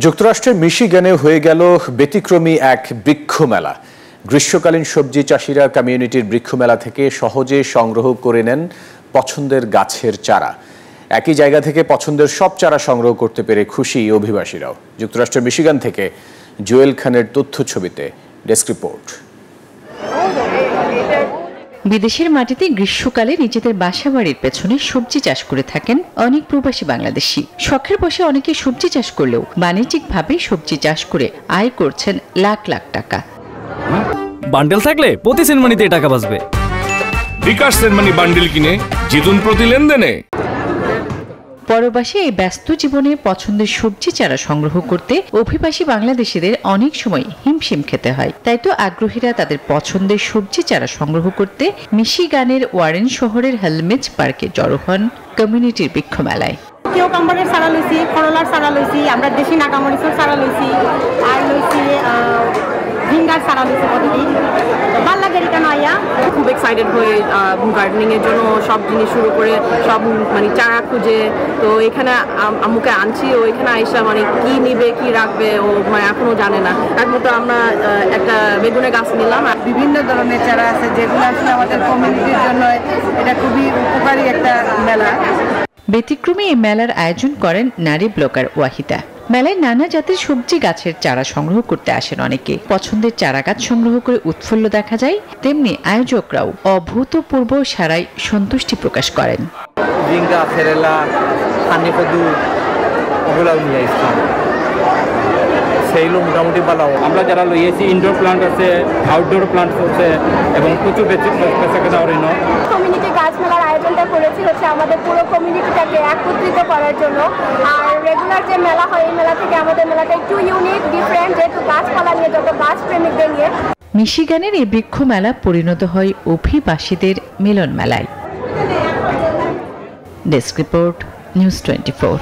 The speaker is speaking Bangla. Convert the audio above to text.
যুক্তরাষ্ট্রের মিশিগানে হয়ে গেল ব্যতিক্রমী এক বৃক্ষ মেলা। গ্রীষ্মকালীন সবজি চাষিরা কমিউনিটির বৃক্ষ মেলা থেকে সহজে সংগ্রহ করে নেন পছন্দের গাছের চারা। একই জায়গা থেকে পছন্দের সব চারা সংগ্রহ করতে পেরে খুশি অভিবাসীরাও। যুক্তরাষ্ট্রের মিশিগান থেকে জুয়েল খানের তথ্য ছবিতে ডেস্ক রিপোর্ট। বিদেশের মাটিতে গ্রীষ্মকালে নিজেদের বাসাবাড়ির পেছনে সবজি চাষ করে থাকেন অনেক প্রবাসী বাংলাদেশি। শখের বসে অনেকে সবজি চাষ করলেও বাণিজ্যিকভাবে সবজি চাষ করে আয় করছেন লাখ লাখ টাকা। বান্ডেল থাকলে প্রতি সেনমানিতে টাকা বাঁচবে। বিকাশ সেনমানি বান্ডেল কিনে জিতুন প্রতি লেনদেনে। পরবাসী এই ব্যস্ত জীবনে পছন্দের সবজি চারা সংগ্রহ করতে অভিবাসী বাংলাদেশিদের অনেক সময় হিমশিম খেতে হয়। তাই তো আগ্রহীরা তাদের পছন্দের সবজি চারা সংগ্রহ করতে মিশিগানের ওয়ারেন শহরের হেলমেজ পার্কে জড়ো হন কমিউনিটির বৃক্ষ মেলায়। কিউকাম্বারের চারা লইছি, করলার চারা লইছি, আমরা দেশি নাগামরিচের চারা লইছি, আর লইছি ভিঙ্গার চারা লইছি। কতদিন ভালো লাগে এটা নয়া। খুব এক্সাইটেড হয়ে গার্ডেনিং এর জন্য সব জিনিস শুরু করে সব মানে চারা খুঁজে তো এখানে আম্মুকে আনছি। ও এখানে আইসা মানে কি নিবে কি রাখবে ও মানে এখনো জানে না। একমাত্র আমরা একটা বেগুনের গাছ নিলাম। বিভিন্ন ধরনের চারা আছে যেগুলো আসলে আমাদের কমিউনিটির জন্য এটা খুবই উপকারী একটা মেলা। ব্যতিক্রমী এই মেলার আয়োজন করেন নারী ব্লগার ওয়াহিদা। মেলায় নানা জাতের সবজি গাছের চারা সংগ্রহ করতে আসেন অনেকে। পছন্দের চারা গাছ সংগ্রহ করে উৎফুল্ল দেখা যায়, তেমনি আয়োজকরাও অভূতপূর্ব সারাই সন্তুষ্টি প্রকাশ করেন। মোটামুটি ভালো। আমরা যারা লইয়েছি ইনডোর প্লান্ট আছে, আউটডোর প্লান্ট আছে এবং প্রচুর কমিউনিটি গাছ মেলার আয়োজনটা করেছি হচ্ছে আমাদের পুরো কমিউনিটিটাকে একত্রিত করার জন্য। আর রেগুলার যে মেলা হয় এই মেলা থেকে আমাদের মেলাটা একটু ইউনিক, ডিফারেন্ট, যেহেতু গাছপালা নিয়ে যত গাছ প্রেমিকদের নিয়ে। মিশিগানের এই বৃক্ষ মেলা পরিণত হয় অভিবাসীদের মিলন মেলায়। Desk report, news 24।